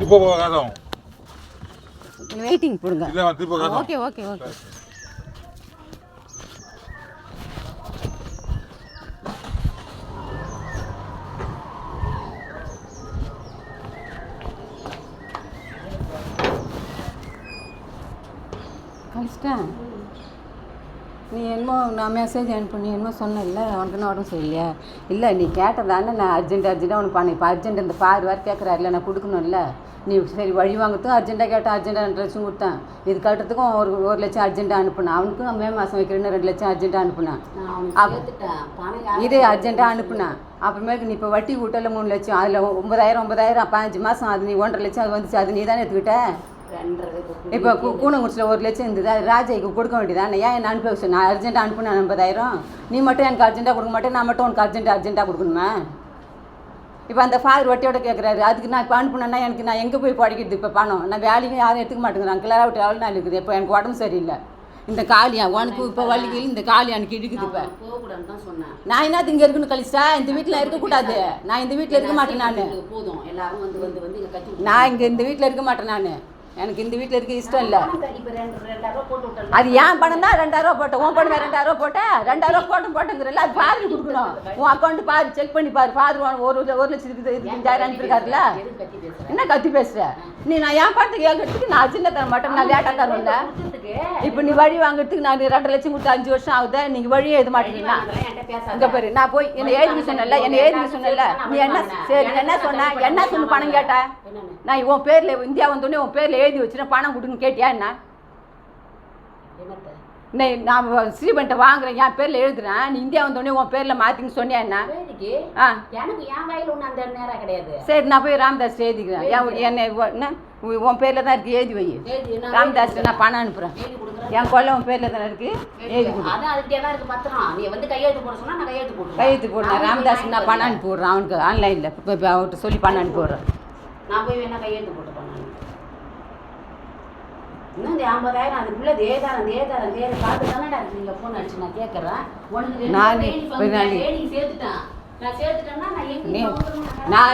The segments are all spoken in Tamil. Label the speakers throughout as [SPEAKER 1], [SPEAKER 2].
[SPEAKER 1] இப்போ போகாதோம்
[SPEAKER 2] வெயிட்டிங் போடுங்க.
[SPEAKER 1] இல்ல வந்து போகாதோம்.
[SPEAKER 2] Okay okay okay. கழிச்சிட்டேன். நீ என்னமோ நான் மெசேஜ் அனுப்பி நீ என்னமோ சொன்னல உனக்கு என்ன உடம்பு சரியில்லையா? இல்லை நீ கேட்டதானே நான் அர்ஜென்ட்டாக உனக்கு பண்ணேன். இப்போ அர்ஜென்ட் இந்த பாரு வேறு கேட்குறாருல நான் கொடுக்கணும்ல. நீ சரி வழி வாங்கிறதுக்கும் அர்ஜென்ட்டாக கேட்டால் அர்ஜென்ட்டாக 2 லட்சம் கொடுத்தேன். இது கட்டுறதுக்கும் ஒரு லட்சம் அர்ஜென்ட்டாக அனுப்புனேன். அவனுக்கும் மே மாதம் வைக்கிறேன்னு 2 லட்சம் அர்ஜென்ட்டாக அனுப்புனேன். இது அர்ஜென்ட்டாக அனுப்புனேன். அப்புறமேக்கு நீ இப்போ வட்டி கூட்டல 3 லட்சம், அதில் 9,000 15 மாதம், அது நீ 1.5 லட்சம் அது வந்துச்சு. அது நீ தானே எடுத்துக்கிட்ட. இப்போ கூனங்குறிச்சியில் 1 லட்சம் இருந்தது, அது ராஜாய்க்கு கொடுக்க வேண்டியதான். ஏன் என்ன அனுப்பி வச்சு நான் அர்ஜென்ட்டாக அனுப்புனேன் 50,000. நீ மட்டும் எனக்கு அர்ஜென்ட்டாக கொடுக்க மாட்டேன், நான் மட்டும் உனக்கு அர்ஜென்ட்டாக கொடுக்கணுமா? இப்போ அந்த ஃபாதர் வட்டியோட கேட்குறாரு. அதுக்கு நான் இப்போ அனுப்புனேன்னா எனக்கு நான் எங்கே போய் படிக்கிறது? இப்போ பணம் நான் வேலைக்கும் யாரும் எடுத்துக்க மாட்டேங்கிறாங்க. கிளா விட்டு எவ்வளோ நாள் இருக்குது. இப்போ எனக்கு உடம்பு சரியில்லை. இந்த காலியா உனக்கு இப்போ வலிக்கு இந்த காலி எனக்கு இடுக்குது. இப்போ நான் என்ன இங்கே இருக்குன்னு கழிச்சா இந்த வீட்டில் இருக்கக்கூடாது. நான் இந்த வீட்டில் இருக்க மாட்டேன். நான் இங்கே இந்த வீட்டில் இருக்க மாட்டேன். நான் எனக்கு இந்த வீட்டில் இருக்க இஷ்டம் இல்லை. அது ஏன் பணம் தான் 2,000 போட்டேன். உன் பணம் 2,000 போட்டேன். 2,000 போட்டுங்கிறல அது ஃபாதர் கொடுக்கணும். உன் அக்கௌண்ட் பாரு, செக் பண்ணி பாரு. ஃபாதர் 1,25,000 அனுப்பியிருக்காருல்ல. என்ன கத்தி பேசுற நீ? நான் ஏன் பணத்துக்கு கேட்கறதுக்கு நான் சின்ன தர மாட்டேன். நான் லேட்டாக தருவேன்ல. இப்போ நீ வழி வாங்குறதுக்கு நான் 2 லட்சம் கொடுத்து 5 வருஷம் ஆகுது. நீங்கள் வழியே எழுத மாட்டீங்களா? இங்கே பாரு, நான் போய் என்னை எழுதி சொன்னல, நீ என்ன சொன்ன பணம் கேட்ட? நான் உன் பேரில் இந்தியா வந்தோடனே உன் பேரில் எழுதி வச்சுருந்தேன், பணம் கொடுன்னு கேட்டியா? என்ன நான் ஸ்ரீபண்ட்டை வாங்குறேன், என் பேரில் எழுதுறேன், நீ இந்தியா வந்தோடனே உன் பேரில் மாற்றின்னு சொன்னியா? என்ன சரி, நான் போய் ராமதாஸ் எழுதிக்கிறேன். என்ன உன் பேரில் தான் இருக்குது, எழுதி வை. ராமதாஸ் நான் பணம் அனுப்புகிறேன். என் கொள்ள உன் பேரில் தானே இருக்குது, எழுதி கையெழுத்து போடுறேன். ராமதாஸ் நான் பணம் அனுப்பி விட்றேன் அவனுக்கு ஆன்லைனில். இப்போ அவர்கிட்ட சொல்லி பணம் அனுப்பி விட்றேன்.
[SPEAKER 3] நான் போய் வேணா கையெழுத்து போட்டு பண்ணேன். இன்னும் இந்த 50,000 அதுக்குள்ள தேதாரம் பார்த்து தானே நீங்கள் ஃபோன் அடிச்சு நான் கேட்குறேன்.
[SPEAKER 2] நான்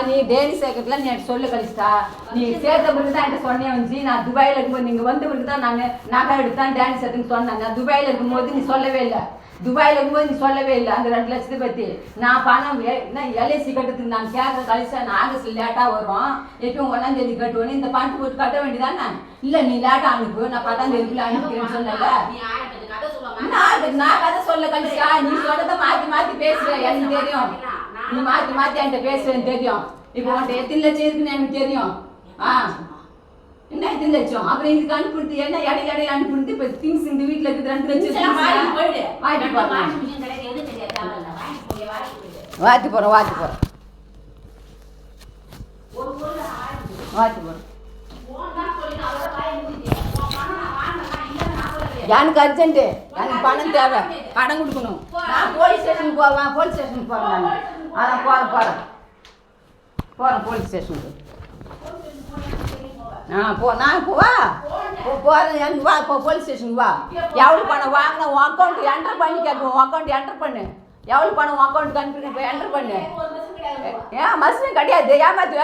[SPEAKER 2] நீ டெய்லி சேர்க்கறதுல நீ சொல்லு கழிச்சிட்டா. நீ சேர்த்த பிறகு தான் என்கிட்ட சொன்னே வந்து நான் துபாயில் இருக்கும்போது நீங்கள் வந்த பிறகு தான் நான் நகை எடுத்தான் டான்ஸ் எடுத்துன்னு சொன்னேன். நான் துபாயில் இருக்கும்போது நீ சொல்லவே இல்லை. துபாயில் இருக்கும்போது நீ சொல்லவே இல்லை அந்த 2 லட்சத்தை பற்றி. நான் பணம் எல்ஐசி கட்டுறதுக்கு நான் கேட்குற கழிச்சா நான் ஆகஸ்ட் லேட்டாக வரும். எப்பயும் 1ஆம் தேதி கட்டுவேன்னு இந்த பணத்தை போட்டு கட்ட வேண்டியதானே? இல்லை நீ லேட்டாக அனுப்பு, நான் 10ஆம் தேதிக்குள்ள அனுப்பிக்கிறேன்னு சொன்னல. நான் கதை சொல்ல கழிச்சா நீ சொல்றதை மாற்றி பேசுற எனக்கு தெரியும். நீ மாற்றி என்கிட்ட பேசுறேன்னு தெரியும். இப்போ உன்கிட்ட எத்தனை லட்சம் இருக்குன்னு எனக்கு தெரியும். என்ன எத்தனை லட்சம்? அப்புறம் இதுக்கு அனுப்பிடுது என்ன இடையில அனுப்பிடுது. இப்போ திங்ஸ் இந்த வீட்டில் இருக்குது 2 லட்சம் வாட்டி போகிறோம். எனக்கு அர்ஜென்ட்டு, எனக்கு பணம் தேவை, பணம் கொடுக்கணும். நான் போலீஸ் ஸ்டேஷனுக்கு போகிறேன். நான் அதான் போகிறேன் போலீஸ் ஸ்டேஷனுக்கு. நான் போகிறேன். எனக்கு வா, இப்போ போலீஸ் ஸ்டேஷனுக்கு வா. எவ்வளோ பணம் வாங்கினா உன் அக்கௌண்ட் என்டர் பண்ணி கேட்கும். உன் அக்கௌண்ட் என்டர் பண்ணு. எவ்வளோ பணம் உன் அக்கௌண்ட்டுக்கு அனுப்பி இப்போ என்டர் பண்ணு. ஏன் மஸ்ட் கிடையாது. ஏமாத்துவ